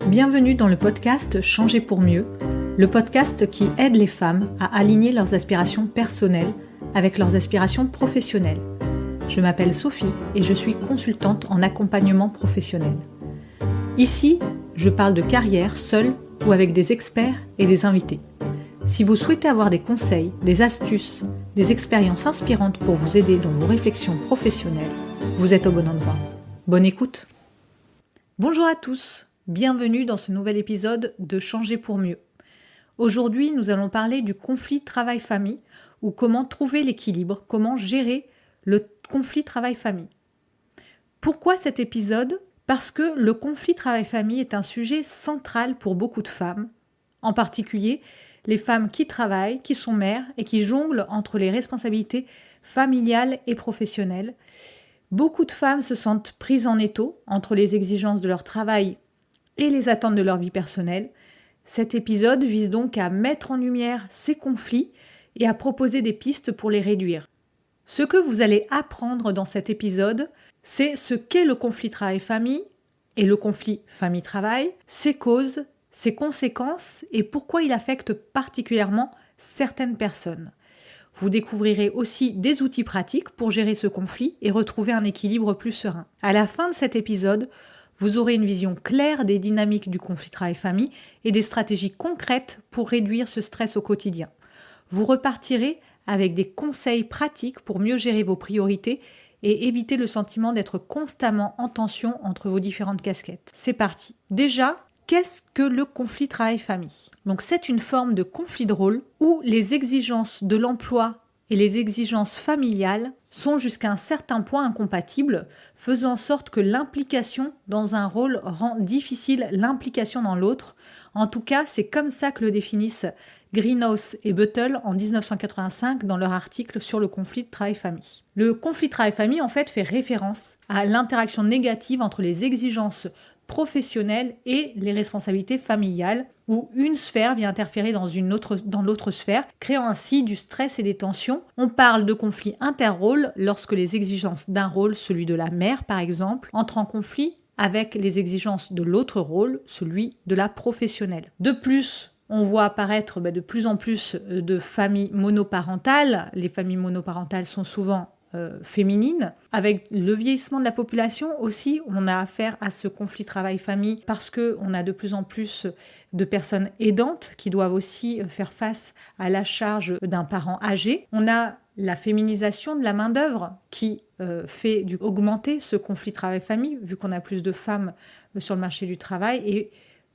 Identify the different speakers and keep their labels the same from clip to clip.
Speaker 1: Bienvenue dans le podcast Changer pour mieux, le podcast qui aide les femmes à aligner leurs aspirations personnelles avec leurs aspirations professionnelles. Je m'appelle Sophie et je suis consultante en accompagnement professionnel. Ici, je parle de carrière seule ou avec des experts et des invités. Si vous souhaitez avoir des conseils, des astuces, des expériences inspirantes pour vous aider dans vos réflexions professionnelles, vous êtes au bon endroit. Bonne écoute. Bonjour à tous, bienvenue dans ce nouvel épisode de Changer pour mieux. Aujourd'hui, nous allons parler du conflit travail-famille ou comment trouver l'équilibre, comment gérer le conflit travail-famille. Pourquoi cet épisode ? Parce que le conflit travail-famille est un sujet central pour beaucoup de femmes, en particulier les femmes qui travaillent, qui sont mères et qui jonglent entre les responsabilités familiales et professionnelles. Beaucoup de femmes se sentent prises en étau entre les exigences de leur travail et les attentes de leur vie personnelle. Cet épisode vise donc à mettre en lumière ces conflits et à proposer des pistes pour les réduire. Ce que vous allez apprendre dans cet épisode, c'est ce qu'est le conflit travail-famille et le conflit famille-travail, ses causes, ses conséquences et pourquoi il affecte particulièrement certaines personnes. Vous découvrirez aussi des outils pratiques pour gérer ce conflit et retrouver un équilibre plus serein. À la fin de cet épisode, vous aurez une vision claire des dynamiques du conflit travail-famille et des stratégies concrètes pour réduire ce stress au quotidien. Vous repartirez avec des conseils pratiques pour mieux gérer vos priorités et éviter le sentiment d'être constamment en tension entre vos différentes casquettes. C'est parti. Déjà, qu'est-ce que le conflit travail-famille ? Donc c'est une forme de conflit de rôle où les exigences de l'emploi et les exigences familiales sont jusqu'à un certain point incompatibles, faisant en sorte que l'implication dans un rôle rend difficile l'implication dans l'autre. En tout cas, c'est comme ça que le définissent Greenhouse et Buttle en 1985 dans leur article sur le conflit de travail-famille. Le conflit travail-famille en fait référence à l'interaction négative entre les exigences professionnelles et les responsabilités familiales, où une sphère vient interférer dans l'autre sphère, créant ainsi du stress et des tensions. On parle de conflit interrôle lorsque les exigences d'un rôle, celui de la mère par exemple, entrent en conflit avec les exigences de l'autre rôle, celui de la professionnelle. De plus, on voit apparaître de plus en plus de familles monoparentales. Les familles monoparentales sont souvent féminines. Avec le vieillissement de la population aussi, on a affaire à ce conflit travail-famille parce qu'on a de plus en plus de personnes aidantes qui doivent aussi faire face à la charge d'un parent âgé. On a la féminisation de la main-d'œuvre qui fait augmenter ce conflit travail-famille, vu qu'on a plus de femmes sur le marché du travail, et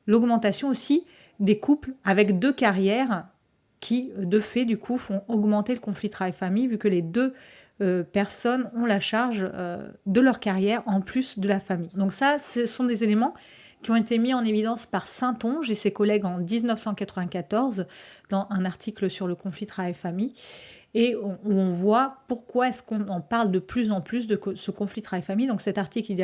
Speaker 1: l'augmentation aussi des couples avec deux carrières qui, de fait, du coup, font augmenter le conflit travail-famille, vu que les deux personnes ont la charge de leur carrière en plus de la famille. Donc ça, ce sont des éléments qui ont été mis en évidence par Saintonge et ses collègues en 1994 dans un article sur le conflit travail-famille. Et où on voit pourquoi est-ce qu'on en parle de plus en plus de ce conflit travail-famille. Donc cet article, il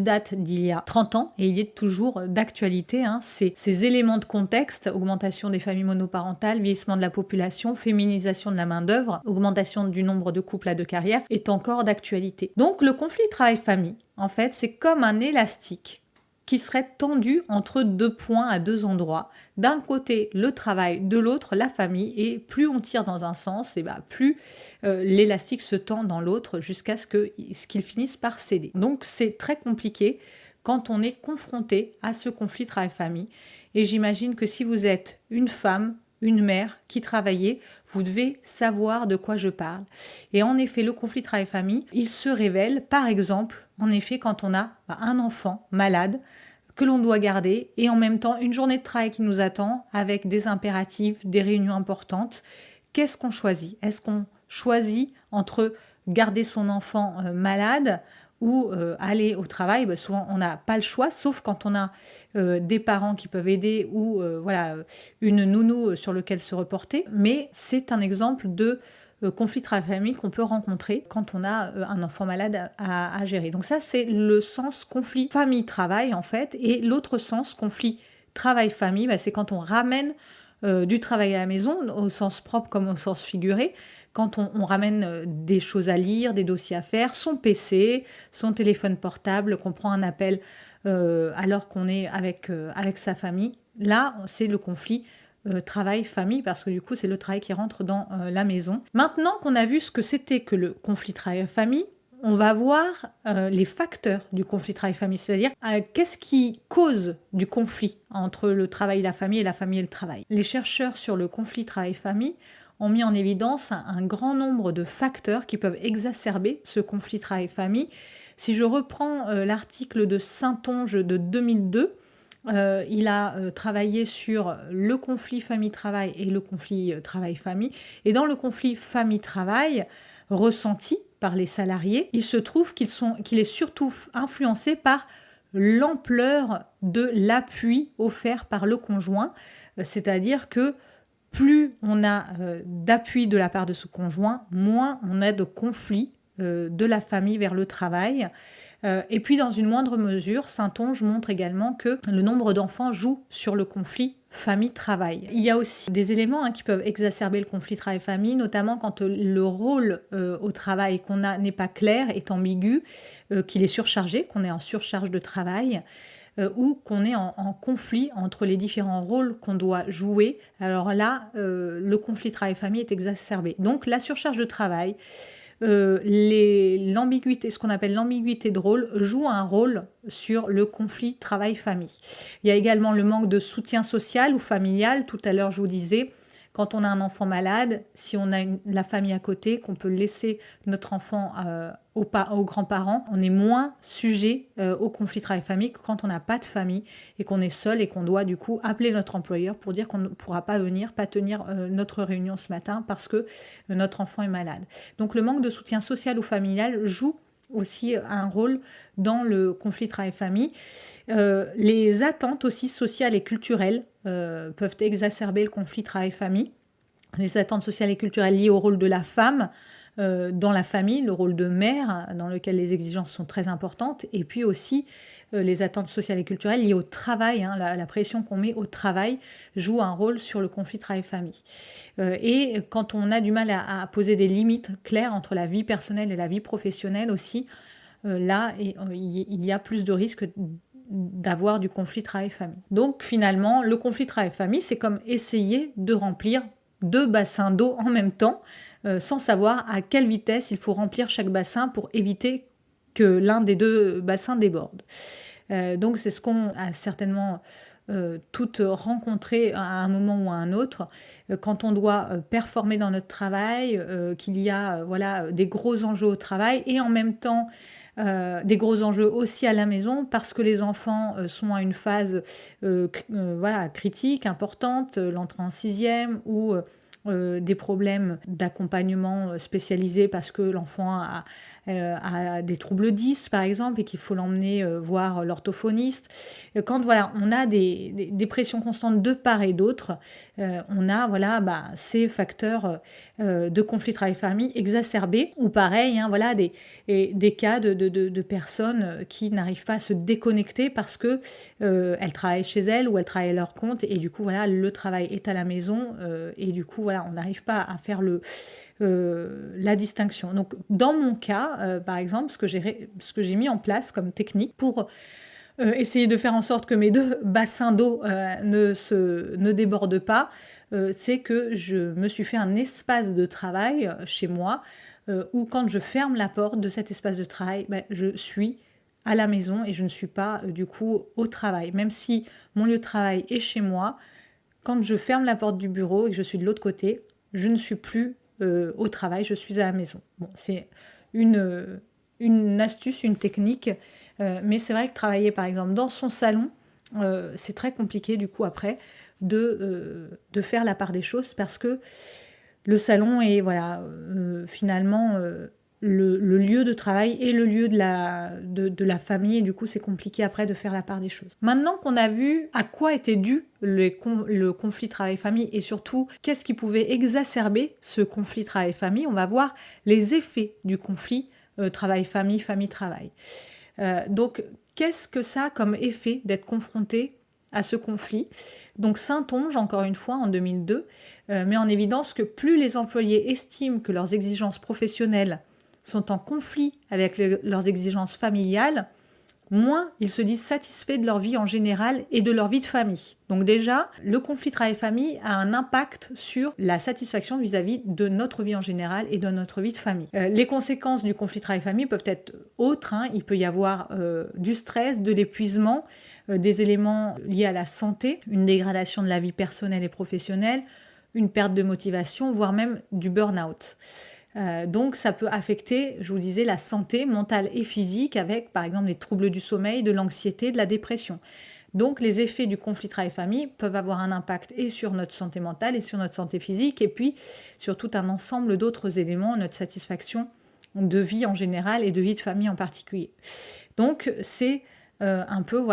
Speaker 1: date d'il y a 30 ans et il est toujours d'actualité. Ces éléments de contexte, augmentation des familles monoparentales, vieillissement de la population, féminisation de la main-d'œuvre, augmentation du nombre de couples à deux carrières, est encore d'actualité. Donc le conflit travail-famille, en fait, c'est comme un élastique qui serait tendu entre deux points à deux endroits. D'un côté, le travail, de l'autre, la famille, et plus on tire dans un sens, et plus l'élastique se tend dans l'autre jusqu'à ce qu'il finisse par céder. Donc c'est très compliqué quand on est confronté à ce conflit travail-famille. Et j'imagine que si vous êtes une femme, une mère qui travaillait, vous devez savoir de quoi je parle. Et en effet, le conflit travail-famille, il se révèle, par exemple, en effet, quand on a un enfant malade que l'on doit garder et en même temps une journée de travail qui nous attend avec des impératifs, des réunions importantes. Qu'est-ce qu'on choisit ? Est-ce qu'on choisit entre garder son enfant malade ou aller au travail ? Souvent, on n'a pas le choix, sauf quand on a des parents qui peuvent aider ou une nounou sur lequel se reporter. Mais c'est un exemple de conflit travail-famille qu'on peut rencontrer quand on a un enfant malade à gérer. Donc ça, c'est le sens conflit famille-travail, en fait. Et l'autre sens, conflit travail-famille, c'est quand on ramène du travail à la maison, au sens propre comme au sens figuré, quand on ramène des choses à lire, des dossiers à faire, son PC, son téléphone portable, qu'on prend un appel alors qu'on est avec sa famille. Là, c'est le conflit travail-famille, parce que du coup, c'est le travail qui rentre dans la maison. Maintenant qu'on a vu ce que c'était que le conflit travail-famille, on va voir les facteurs du conflit travail-famille, c'est-à-dire qu'est-ce qui cause du conflit entre le travail et la famille et le travail. Les chercheurs sur le conflit travail-famille ont mis en évidence un grand nombre de facteurs qui peuvent exacerber ce conflit travail-famille. Si je reprends l'article de Saintonge de 2002, il a travaillé sur le conflit famille-travail et le conflit travail-famille. Et dans le conflit famille-travail ressenti par les salariés, il se trouve qu'il est surtout influencé par l'ampleur de l'appui offert par le conjoint, c'est-à-dire que plus on a d'appui de la part de ce conjoint, moins on a de conflits de la famille vers le travail. Et puis, dans une moindre mesure, Saintonge montre également que le nombre d'enfants joue sur le conflit famille-travail. Il y a aussi des éléments qui peuvent exacerber le conflit travail-famille, notamment quand le rôle au travail qu'on a n'est pas clair, est ambigu, qu'il est surchargé, qu'on est en surcharge de travail, ou qu'on est en conflit entre les différents rôles qu'on doit jouer. Alors là, le conflit travail-famille est exacerbé. Donc, la surcharge de travail, l'ambiguïté, ce qu'on appelle l'ambiguïté de rôle, joue un rôle sur le conflit travail-famille. Il y a également le manque de soutien social ou familial. Tout à l'heure, je vous disais, quand on a un enfant malade, si on a la famille à côté, qu'on peut laisser notre enfant aux grands-parents, on est moins sujet au conflit travail-famille que quand on n'a pas de famille et qu'on est seul et qu'on doit du coup appeler notre employeur pour dire qu'on ne pourra pas venir, pas tenir notre réunion ce matin parce que notre enfant est malade. Donc le manque de soutien social ou familial joue aussi un rôle dans le conflit travail-famille. Les attentes aussi sociales et culturelles peuvent exacerber le conflit travail-famille. Les attentes sociales et culturelles liées au rôle de la femme dans la famille, le rôle de mère, dans lequel les exigences sont très importantes, et puis aussi les attentes sociales et culturelles liées au travail, la pression qu'on met au travail joue un rôle sur le conflit travail-famille. Et quand on a du mal à poser des limites claires entre la vie personnelle et la vie professionnelle aussi, là, il y a plus de risques d'avoir du conflit travail-famille. Donc finalement, le conflit travail-famille, c'est comme essayer de remplir 2 bassins d'eau en même temps, sans savoir à quelle vitesse il faut remplir chaque bassin pour éviter que l'un des 2 bassins déborde. Donc c'est ce qu'on a certainement toutes rencontrées à un moment ou à un autre, quand on doit performer dans notre travail, qu'il y a des gros enjeux au travail et en même temps des gros enjeux aussi à la maison parce que les enfants sont à une phase critique, importante, l'entrée en 6e ou des problèmes d'accompagnement spécialisés parce que l'enfant a des troubles 10 par exemple et qu'il faut l'emmener voir l'orthophoniste. Quand on a des pressions constantes de part et d'autre, on a ces facteurs de conflit travail-famille exacerbés ou pareil, des cas de personnes qui n'arrivent pas à se déconnecter parce que elles travaillent chez elles ou elles travaillent à leur compte et du coup le travail est à la maison et du coup on n'arrive pas à faire la distinction. Donc dans mon cas, par exemple, ce que j'ai mis en place comme technique pour essayer de faire en sorte que mes 2 bassins d'eau ne débordent pas, c'est que je me suis fait un espace de travail chez moi où quand je ferme la porte de cet espace de travail, je suis à la maison et je ne suis pas du coup au travail. Même si mon lieu de travail est chez moi, quand je ferme la porte du bureau et que je suis de l'autre côté, je ne suis plus au travail, je suis à la maison. Bon, c'est une astuce, une technique, mais c'est vrai que travailler par exemple dans son salon, c'est très compliqué du coup après de faire la part des choses parce que le salon est finalement le lieu de travail et le lieu de la famille et du coup c'est compliqué après de faire la part des choses. Maintenant qu'on a vu à quoi était dû le conflit travail-famille et surtout qu'est-ce qui pouvait exacerber ce conflit travail-famille, on va voir les effets du conflit travail-famille, famille-travail. Donc qu'est-ce que ça a comme effet d'être confronté à ce conflit? Donc Saintonge, encore une fois, en 2002, met en évidence que plus les employés estiment que leurs exigences professionnelles sont en conflit avec leurs exigences familiales, moins ils se disent satisfaits de leur vie en général et de leur vie de famille. Donc déjà, le conflit travail-famille a un impact sur la satisfaction vis-à-vis de notre vie en général et de notre vie de famille. Les conséquences du conflit travail-famille peuvent être autres. Il peut y avoir du stress, de l'épuisement, des éléments liés à la santé, une dégradation de la vie personnelle et professionnelle, une perte de motivation, voire même du burn-out. Donc ça peut affecter, je vous disais, la santé mentale et physique avec par exemple des troubles du sommeil, de l'anxiété, de la dépression. Donc les effets du conflit travail-famille peuvent avoir un impact et sur notre santé mentale et sur notre santé physique et puis sur tout un ensemble d'autres éléments, notre satisfaction de vie en général et de vie de famille en particulier. Donc c'est un peu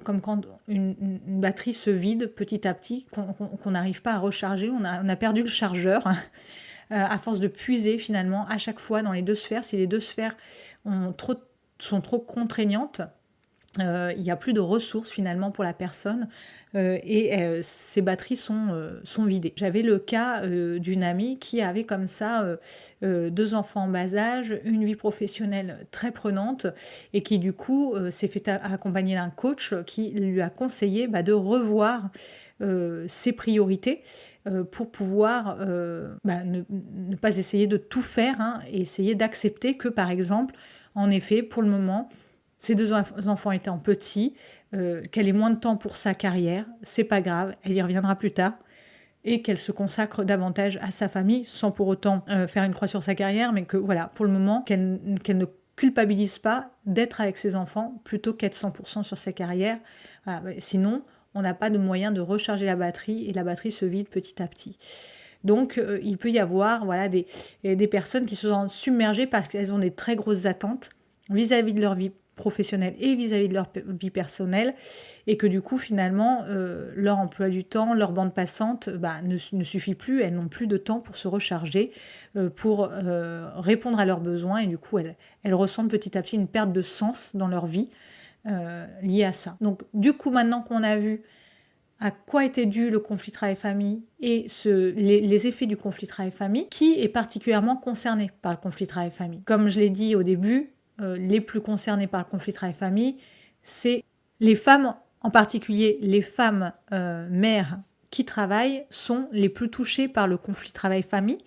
Speaker 1: comme quand une batterie se vide petit à petit, qu'on n'arrive pas à recharger, on a perdu le chargeur. À force de puiser finalement à chaque fois dans les deux sphères. Si les deux sphères sont trop contraignantes, il n'y a plus de ressources finalement pour la personne et ces batteries sont vidées. J'avais le cas d'une amie qui avait comme ça 2 enfants en bas âge, une vie professionnelle très prenante et qui du coup s'est fait accompagner d'un coach qui lui a conseillé de revoir ses priorités pour pouvoir ne pas essayer de tout faire et essayer d'accepter que par exemple, en effet, pour le moment, ces 2 enfants étant petits, qu'elle ait moins de temps pour sa carrière, c'est pas grave, elle y reviendra plus tard, et qu'elle se consacre davantage à sa famille, sans pour autant faire une croix sur sa carrière, mais que voilà, pour le moment, qu'elle ne culpabilise pas d'être avec ses enfants plutôt qu'être 100% sur sa carrière. Voilà, sinon, on n'a pas de moyen de recharger la batterie et la batterie se vide petit à petit. Donc, il peut y avoir des personnes qui se sentent submergées parce qu'elles ont des très grosses attentes vis-à-vis de leur vie professionnelle et vis-à-vis de leur vie personnelle et que du coup finalement leur emploi du temps, leur bande passante ne suffit plus, elles n'ont plus de temps pour se recharger, pour répondre à leurs besoins et du coup elles ressentent petit à petit une perte de sens dans leur vie liée à ça. Donc du coup maintenant qu'on a vu à quoi était dû le conflit travail-famille et les effets du conflit travail-famille, qui est particulièrement concerné par le conflit travail-famille. Comme je l'ai dit au début, les plus concernés par le conflit travail-famille, c'est les femmes, en particulier les femmes mères qui travaillent, sont les plus touchées par le conflit travail-famille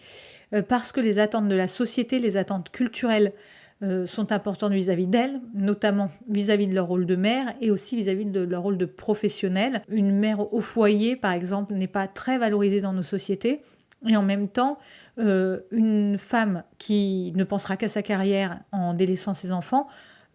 Speaker 1: parce que les attentes de la société, les attentes culturelles sont importantes vis-à-vis d'elles, notamment vis-à-vis de leur rôle de mère et aussi vis-à-vis de leur rôle de professionnelle. Une mère au foyer, par exemple, n'est pas très valorisée dans nos sociétés. Et en même temps, une femme qui ne pensera qu'à sa carrière en délaissant ses enfants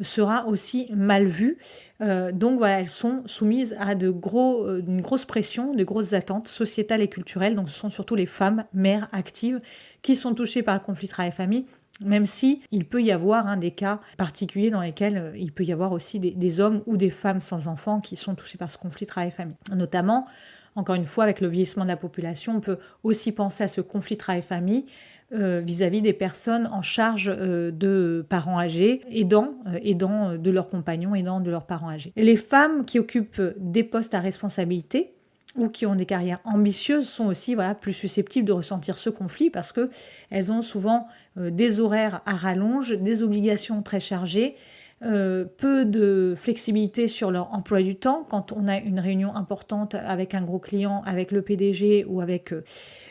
Speaker 1: sera aussi mal vue. Donc voilà, elles sont soumises à une grosse pression, de grosses attentes sociétales et culturelles. Donc ce sont surtout les femmes, mères actives, qui sont touchées par le conflit travail-famille, même si il peut y avoir des cas particuliers dans lesquels il peut y avoir aussi des hommes ou des femmes sans enfants qui sont touchés par ce conflit travail-famille. Notamment, encore une fois, avec le vieillissement de la population, on peut aussi penser à ce conflit travail-famille vis-à-vis des personnes en charge de parents âgés, aidant de leurs compagnons, aidant de leurs parents âgés. Et les femmes qui occupent des postes à responsabilité ou qui ont des carrières ambitieuses sont aussi plus susceptibles de ressentir ce conflit parce qu'elles ont souvent des horaires à rallonge, des obligations très chargées, peu de flexibilité sur leur emploi du temps. Quand on a une réunion importante avec un gros client, avec le PDG ou avec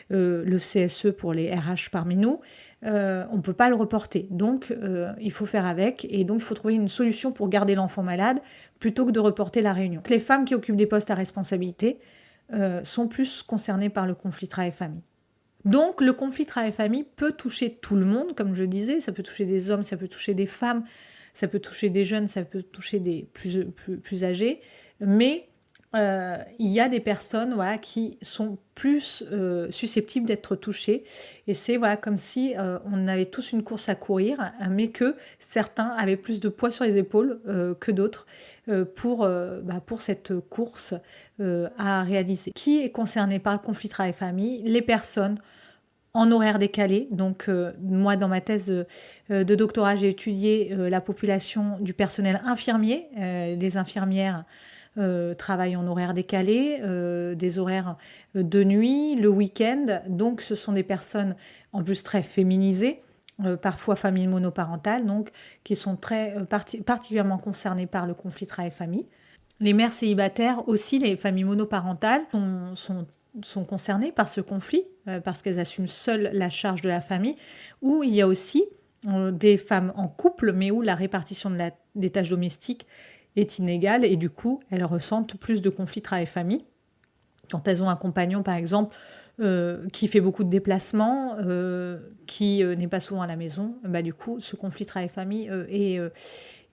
Speaker 1: le CSE pour les RH parmi nous, on ne peut pas le reporter. Donc, il faut faire avec et donc il faut trouver une solution pour garder l'enfant malade plutôt que de reporter la réunion. Les femmes qui occupent des postes à responsabilité sont plus concernées par le conflit travail-famille. Donc, le conflit travail-famille peut toucher tout le monde, comme je disais, ça peut toucher des hommes, ça peut toucher des femmes, ça peut toucher des jeunes, ça peut toucher des plus âgés, mais il y a des personnes qui sont plus susceptibles d'être touchées. Et c'est comme si on avait tous une course à courir, mais que certains avaient plus de poids sur les épaules que d'autres pour cette course à réaliser. Qui est concerné par le conflit travail-famille ? Les personnes en horaire décalé. Donc, moi, dans ma thèse de doctorat, j'ai étudié la population du personnel infirmier. Les infirmières travaillent en horaire décalé, des horaires de nuit, le week-end. Donc, ce sont des personnes en plus très féminisées parfois familles monoparentales, donc qui sont particulièrement concernées par le conflit travail-famille. Les mères célibataires aussi, les familles monoparentales sont concernées par ce conflit parce qu'elles assument seules la charge de la famille, ou il y a aussi des femmes en couple, mais où la répartition des tâches domestiques est inégale et du coup, elles ressentent plus de conflits travail-famille. Quand elles ont un compagnon, par exemple, qui fait beaucoup de déplacements, qui n'est pas souvent à la maison, du coup, ce conflit travail-famille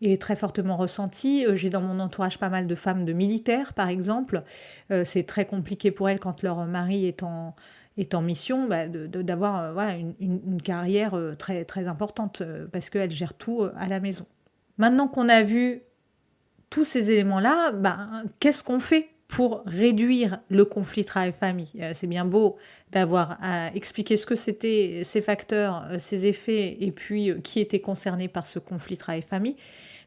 Speaker 1: est très fortement ressenti. J'ai dans mon entourage pas mal de femmes de militaires, par exemple. C'est très compliqué pour elles quand leur mari est en mission, d'avoir une carrière très, très importante parce qu'elles gèrent tout à la maison. Maintenant qu'on a vu tous ces éléments-là, qu'est-ce qu'on fait pour réduire le conflit travail-famille? C'est bien beau d'avoir expliqué ce que c'était, ces facteurs, ces effets, et puis qui était concerné par ce conflit travail-famille.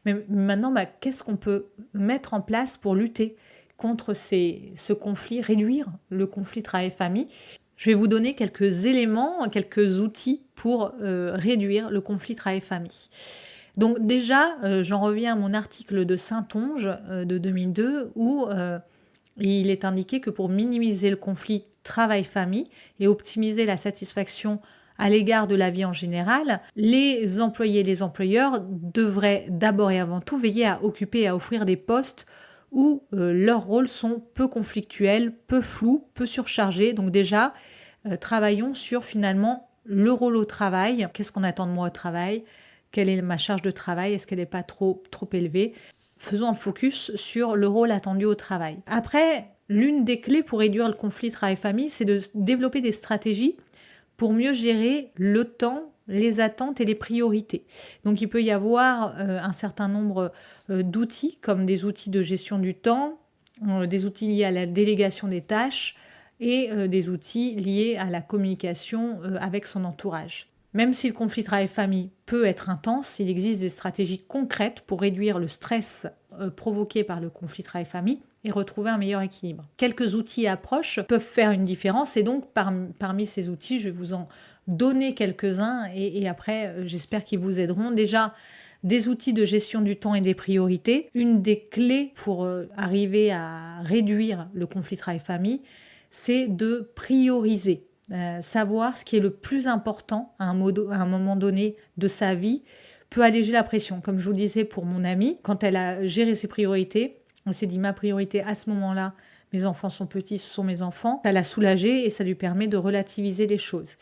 Speaker 1: Mais maintenant, qu'est-ce qu'on peut mettre en place pour lutter contre ce conflit, réduire le conflit travail-famille? Je vais vous donner quelques éléments, quelques outils pour réduire le conflit travail-famille. Donc déjà, j'en reviens à mon article de Saintonge de 2002 où il est indiqué que pour minimiser le conflit travail-famille et optimiser la satisfaction à l'égard de la vie en général, les employés et les employeurs devraient d'abord et avant tout veiller à occuper et à offrir des postes où leurs rôles sont peu conflictuels, peu flous, peu surchargés. Donc déjà, travaillons sur finalement le rôle au travail. Qu'est-ce qu'on attend de moi au travail ? Quelle est ma charge de travail? Est-ce qu'elle n'est pas trop élevée? Faisons un focus sur le rôle attendu au travail. Après, l'une des clés pour réduire le conflit travail-famille, c'est de développer des stratégies pour mieux gérer le temps, les attentes et les priorités. Donc il peut y avoir un certain nombre d'outils, comme des outils de gestion du temps, des outils liés à la délégation des tâches et des outils liés à la communication avec son entourage. Même si le conflit travail-famille peut être intense, il existe des stratégies concrètes pour réduire le stress provoqué par le conflit travail-famille et retrouver un meilleur équilibre. Quelques outils et approches peuvent faire une différence et donc parmi ces outils, je vais vous en donner quelques-uns et après, j'espère qu'ils vous aideront. Déjà, des outils de gestion du temps et des priorités. Une des clés pour arriver à réduire le conflit travail-famille, c'est de prioriser. Savoir ce qui est le plus important à un moment donné de sa vie peut alléger la pression. Comme je vous le disais pour mon amie, quand elle a géré ses priorités, elle s'est dit ma priorité à ce moment-là, mes enfants sont petits, ce sont mes enfants. Ça l'a soulagée et ça lui permet de relativiser les choses.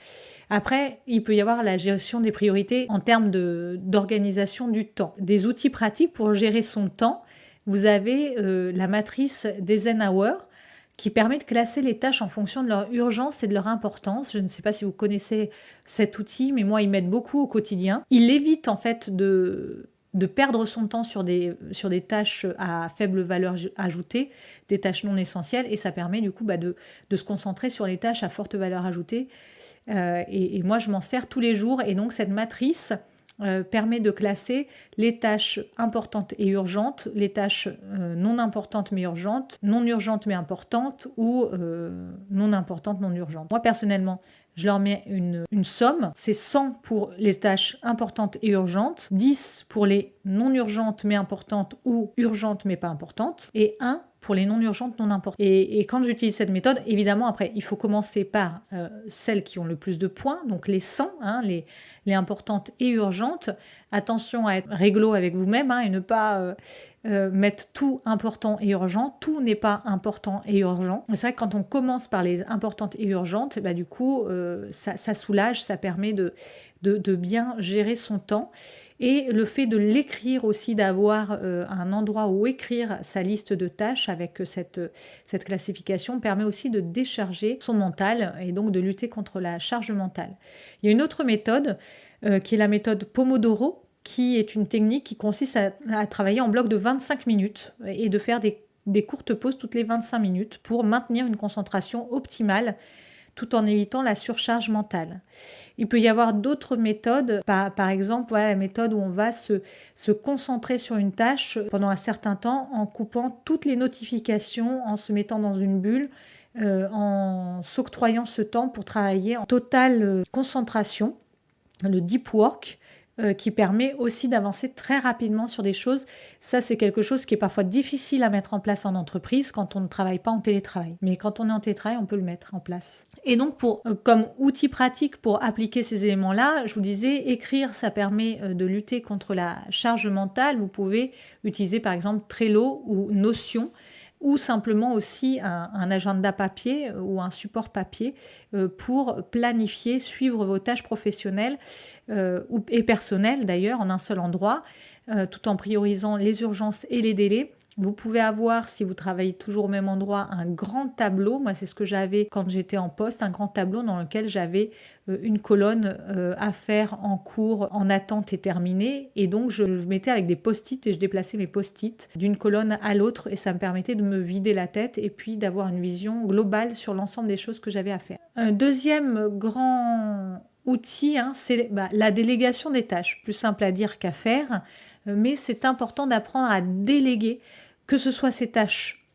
Speaker 1: Après, il peut y avoir la gestion des priorités en termes d'organisation du temps. Des outils pratiques pour gérer son temps. Vous avez la matrice d'Eisenhower qui permet de classer les tâches en fonction de leur urgence et de leur importance. Je ne sais pas si vous connaissez cet outil, mais moi, il m'aide beaucoup au quotidien. Il évite en fait de perdre son temps sur des tâches à faible valeur ajoutée, des tâches non essentielles, et ça permet du coup de se concentrer sur les tâches à forte valeur ajoutée. Et moi, je m'en sers tous les jours, et donc cette matrice permet de classer les tâches importantes et urgentes, les tâches non importantes mais urgentes, non urgentes mais importantes ou non importantes, non urgentes. Moi, personnellement, je leur mets une somme, c'est 100 pour les tâches importantes et urgentes, 10 pour les non urgentes mais importantes ou urgentes mais pas importantes, et 1 pour les non urgentes non importantes. Et quand j'utilise cette méthode, évidemment, après, il faut commencer par celles qui ont le plus de points, donc les 100, les importantes et urgentes. Attention à être réglo avec vous-même et ne pas mettre tout important et urgent. Tout n'est pas important et urgent. C'est vrai que quand on commence par les importantes et urgentes, du coup, ça soulage, ça permet de bien gérer son temps. Et le fait de l'écrire aussi, d'avoir un endroit où écrire sa liste de tâches avec cette classification permet aussi de décharger son mental et donc de lutter contre la charge mentale. Il y a une autre méthode qui est la méthode Pomodoro, qui est une technique qui consiste à travailler en bloc de 25 minutes et de faire des courtes pauses toutes les 25 minutes pour maintenir une concentration optimale tout en évitant la surcharge mentale. Il peut y avoir d'autres méthodes, par exemple la méthode où on va se concentrer sur une tâche pendant un certain temps en coupant toutes les notifications, en se mettant dans une bulle, en s'octroyant ce temps pour travailler en totale concentration. le deep work, qui permet aussi d'avancer très rapidement sur des choses. Ça, c'est quelque chose qui est parfois difficile à mettre en place en entreprise quand on ne travaille pas en télétravail. Mais quand on est en télétravail, on peut le mettre en place. Et donc, comme outil pratique pour appliquer ces éléments-là, je vous disais, écrire, ça permet de lutter contre la charge mentale. Vous pouvez utiliser par exemple Trello ou Notion, ou simplement aussi un agenda papier ou un support papier pour planifier, suivre vos tâches professionnelles et personnelles d'ailleurs en un seul endroit, tout en priorisant les urgences et les délais. Vous pouvez avoir, si vous travaillez toujours au même endroit, un grand tableau. Moi, c'est ce que j'avais quand j'étais en poste, un grand tableau dans lequel j'avais une colonne à faire en cours, en attente et terminée. Et donc, je le mettais avec des post-it et je déplaçais mes post-it d'une colonne à l'autre et ça me permettait de me vider la tête et puis d'avoir une vision globale sur l'ensemble des choses que j'avais à faire. Un deuxième grand outil, c'est la délégation des tâches. Plus simple à dire qu'à faire, mais c'est important d'apprendre à déléguer, que ce soit ces tâches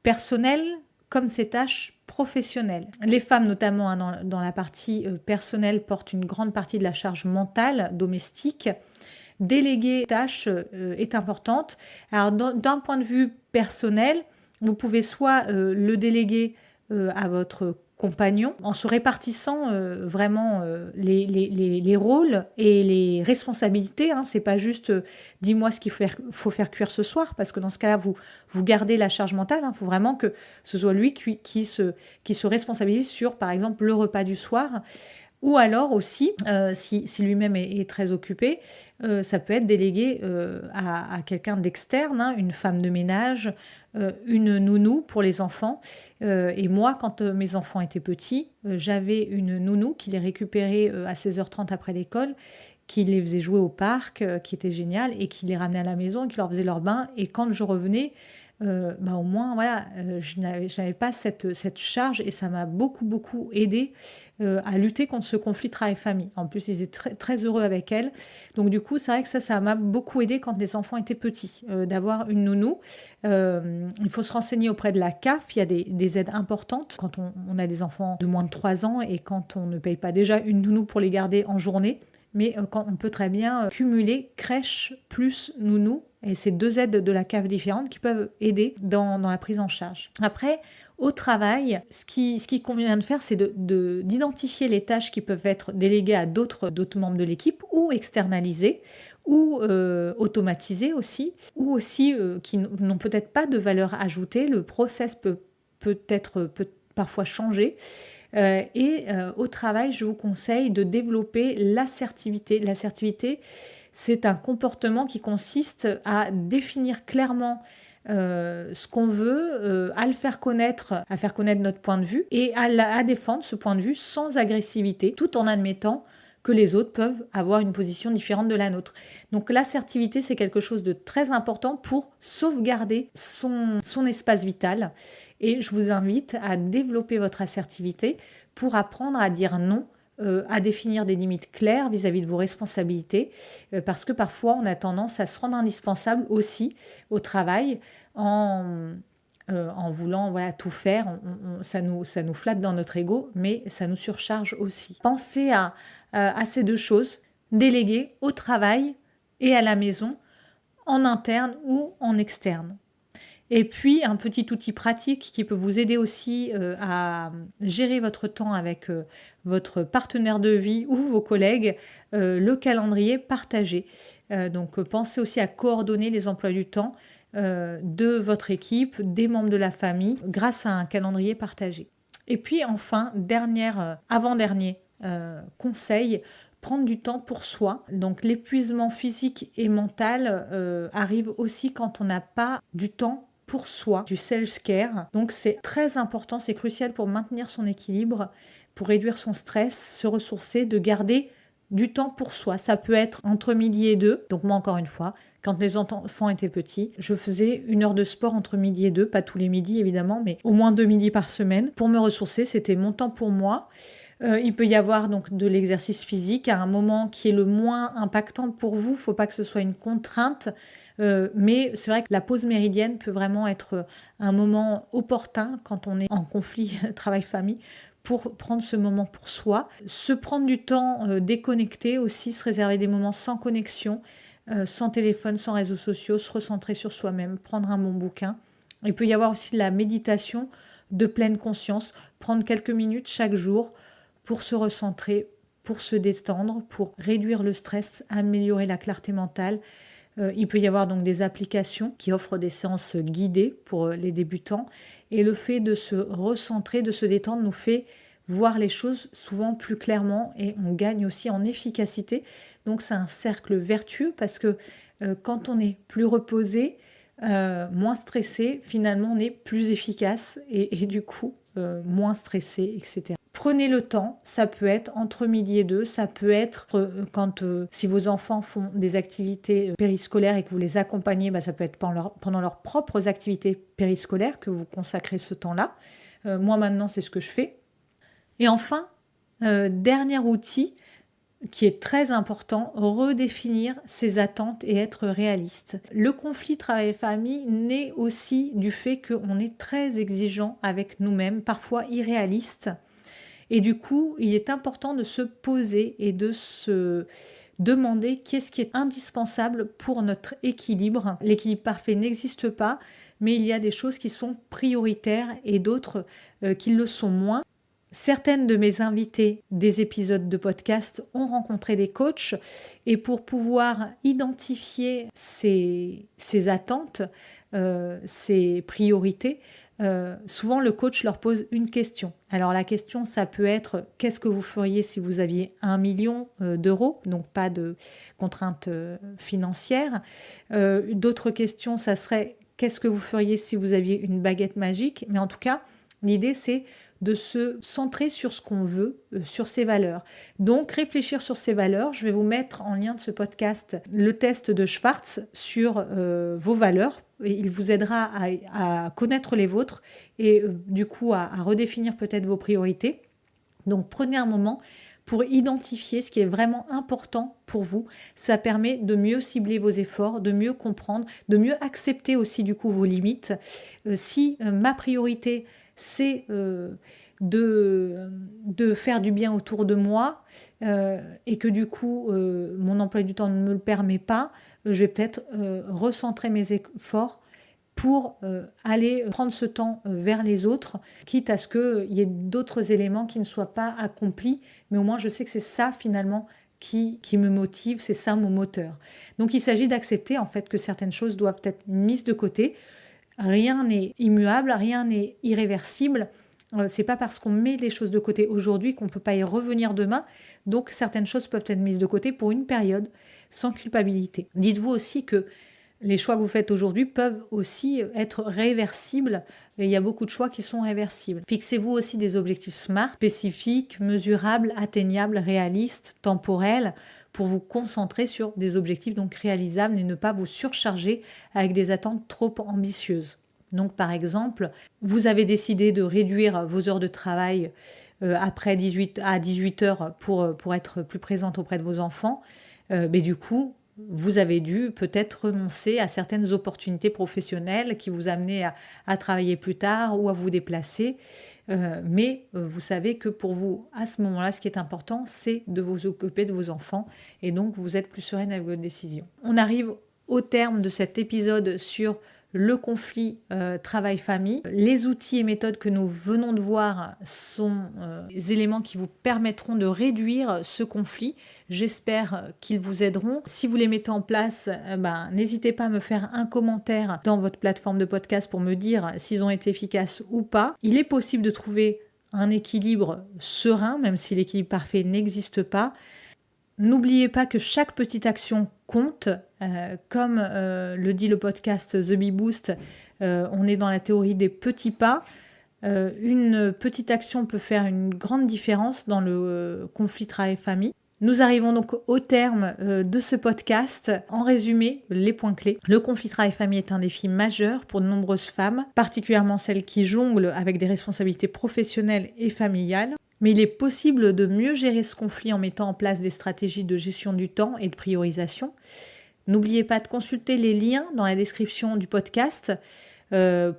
Speaker 1: personnelles comme ces tâches professionnelles. Les femmes, notamment dans la partie personnelle, portent une grande partie de la charge mentale, domestique. Déléguer les tâches est importante. Alors, d'un point de vue personnel, vous pouvez soit le déléguer à votre compagnon, en se répartissant vraiment les rôles et les responsabilités. C'est pas juste dis-moi ce qu'il faut faire cuire ce soir, parce que dans ce cas-là, vous gardez la charge mentale. Il faut vraiment que ce soit lui qui se responsabilise sur, par exemple, le repas du soir. Ou alors aussi, si lui-même est très occupé, ça peut être délégué à quelqu'un d'externe, une femme de ménage, une nounou pour les enfants. Et moi, quand mes enfants étaient petits, j'avais une nounou qui les récupérait à 16h30 après l'école, qui les faisait jouer au parc, qui était génial, et qui les ramenait à la maison, et qui leur faisait leur bain. Et quand je revenais, au moins, voilà, je n'avais pas cette charge et ça m'a beaucoup aidé à lutter contre ce conflit travail-famille. En plus, ils étaient très, très heureux avec elle. Donc, du coup, c'est vrai que ça m'a beaucoup aidé quand les enfants étaient petits, d'avoir une nounou. Il faut se renseigner auprès de la CAF. Il y a des aides importantes quand on a des enfants de moins de 3 ans et quand on ne paye pas déjà une nounou pour les garder en journée. Mais quand on peut très bien cumuler crèche plus nounou. Et c'est 2 aides de la CAF différentes qui peuvent aider dans la prise en charge. Après, au travail, ce qui convient de faire, c'est d'identifier les tâches qui peuvent être déléguées à d'autres membres de l'équipe ou externalisées ou automatisées aussi, ou aussi qui n'ont peut-être pas de valeur ajoutée. Le process peut parfois changer. Au travail, je vous conseille de développer l'assertivité. L'assertivité, c'est un comportement qui consiste à définir clairement ce qu'on veut, à faire connaître notre point de vue et à défendre ce point de vue sans agressivité, tout en admettant que les autres peuvent avoir une position différente de la nôtre. Donc l'assertivité, c'est quelque chose de très important pour sauvegarder son espace vital. Et je vous invite à développer votre assertivité pour apprendre à dire non, à définir des limites claires vis-à-vis de vos responsabilités, parce que parfois on a tendance à se rendre indispensable aussi au travail en voulant tout faire. Ça nous flatte dans notre ego, mais ça nous surcharge aussi. Pensez à ces 2 choses, déléguer au travail et à la maison, en interne ou en externe. Et puis, un petit outil pratique qui peut vous aider aussi à gérer votre temps avec votre partenaire de vie ou vos collègues, le calendrier partagé. Donc, pensez aussi à coordonner les emplois du temps de votre équipe, des membres de la famille, grâce à un calendrier partagé. Et puis, enfin, avant-dernier conseil, prendre du temps pour soi. Donc, l'épuisement physique et mental arrive aussi quand on n'a pas du temps pour soi, du self-care. Donc c'est très important, c'est crucial pour maintenir son équilibre, pour réduire son stress, se ressourcer, de garder du temps pour soi. Ça peut être entre midi et 2. Donc moi, encore une fois, quand les enfants étaient petits, je faisais 1 heure de sport entre midi et 2, pas tous les midis évidemment, mais au moins 2 midis par semaine. Pour me ressourcer, c'était mon temps pour moi. Il peut y avoir donc de l'exercice physique à un moment qui est le moins impactant pour vous. Il ne faut pas que ce soit une contrainte. Mais c'est vrai que la pause méridienne peut vraiment être un moment opportun quand on est en conflit travail-famille pour prendre ce moment pour soi, se prendre du temps déconnecté aussi, se réserver des moments sans connexion, sans téléphone, sans réseaux sociaux, se recentrer sur soi-même, prendre un bon bouquin. Il peut y avoir aussi de la méditation de pleine conscience, prendre quelques minutes chaque jour pour se recentrer, pour se détendre, pour réduire le stress, améliorer la clarté mentale. Il peut y avoir donc des applications qui offrent des séances guidées pour les débutants. Et le fait de se recentrer, de se détendre nous fait voir les choses souvent plus clairement et on gagne aussi en efficacité. Donc c'est un cercle vertueux parce que quand on est plus reposé, moins stressé, finalement on est plus efficace et du coup moins stressé, etc. Prenez le temps, ça peut être entre midi et 2, ça peut être si vos enfants font des activités périscolaires et que vous les accompagnez, ça peut être pendant leurs propres activités périscolaires que vous consacrez ce temps-là. Moi maintenant c'est ce que je fais. Et enfin, dernier outil qui est très important, redéfinir ses attentes et être réaliste. Le conflit travail-famille naît aussi du fait qu'on est très exigeant avec nous-mêmes, parfois irréaliste. Et du coup, il est important de se poser et de se demander qu'est-ce qui est indispensable pour notre équilibre. L'équilibre parfait n'existe pas, mais il y a des choses qui sont prioritaires et d'autres qui le sont moins. Certaines de mes invitées des épisodes de podcast ont rencontré des coachs et pour pouvoir identifier ces attentes, ces priorités, souvent le coach leur pose une question. Alors la question, ça peut être « Qu'est-ce que vous feriez si vous aviez 1 million d'euros ?» Donc pas de contraintes financières. D'autres questions, ça serait « Qu'est-ce que vous feriez si vous aviez une baguette magique ?» Mais en tout cas, l'idée c'est de se centrer sur ce qu'on veut, sur ses valeurs. Donc, réfléchir sur ses valeurs. Je vais vous mettre en lien de ce podcast le test de Schwartz sur vos valeurs. Et il vous aidera à connaître les vôtres et du coup à redéfinir peut-être vos priorités. Donc, prenez un moment pour identifier ce qui est vraiment important pour vous. Ça permet de mieux cibler vos efforts, de mieux comprendre, de mieux accepter aussi du coup vos limites. Si ma priorité c'est de faire du bien autour de moi et que du coup mon emploi du temps ne me le permet pas, je vais peut-être recentrer mes efforts pour aller prendre ce temps vers les autres, quitte à ce qu'il y ait d'autres éléments qui ne soient pas accomplis, mais au moins je sais que c'est ça finalement qui me motive, c'est ça mon moteur. Donc il s'agit d'accepter en fait que certaines choses doivent être mises de côté. Rien n'est immuable, rien n'est irréversible. C'est pas parce qu'on met les choses de côté aujourd'hui qu'on peut pas y revenir demain. Donc certaines choses peuvent être mises de côté pour une période sans culpabilité. Dites-vous aussi que les choix que vous faites aujourd'hui peuvent aussi être réversibles. Et il y a beaucoup de choix qui sont réversibles. Fixez-vous aussi des objectifs SMART, spécifiques, mesurables, atteignables, réalistes, temporels, pour vous concentrer sur des objectifs donc réalisables et ne pas vous surcharger avec des attentes trop ambitieuses. Donc par exemple, vous avez décidé de réduire vos heures de travail après 18 heures pour être plus présente auprès de vos enfants, mais du coup, vous avez dû peut-être renoncer à certaines opportunités professionnelles qui vous amenaient à travailler plus tard ou à vous déplacer. Mais vous savez que pour vous, à ce moment-là, ce qui est important, c'est de vous occuper de vos enfants et donc vous êtes plus sereine avec votre décision. On arrive au terme de cet épisode sur le conflit travail-famille. Les outils et méthodes que nous venons de voir sont des éléments qui vous permettront de réduire ce conflit. J'espère qu'ils vous aideront. Si vous les mettez en place, n'hésitez pas à me faire un commentaire dans votre plateforme de podcast pour me dire s'ils ont été efficaces ou pas. Il est possible de trouver un équilibre serein, même si l'équilibre parfait n'existe pas. N'oubliez pas que chaque petite action compte. Comme le dit le podcast The Bee Boost, on est dans la théorie des petits pas. Une petite action peut faire une grande différence dans le conflit travail-famille. Nous arrivons donc au terme de ce podcast. En résumé, les points clés. Le conflit travail-famille est un défi majeur pour de nombreuses femmes, particulièrement celles qui jonglent avec des responsabilités professionnelles et familiales. Mais il est possible de mieux gérer ce conflit en mettant en place des stratégies de gestion du temps et de priorisation. N'oubliez pas de consulter les liens dans la description du podcast.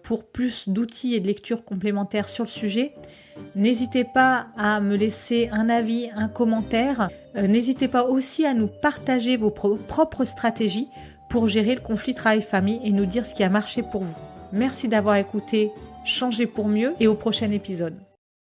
Speaker 1: pour plus d'outils et de lectures complémentaires sur le sujet. N'hésitez pas à me laisser un avis, un commentaire. N'hésitez pas aussi à nous partager vos propres stratégies pour gérer le conflit travail-famille et nous dire ce qui a marché pour vous. Merci d'avoir écouté Changer pour mieux et au prochain épisode.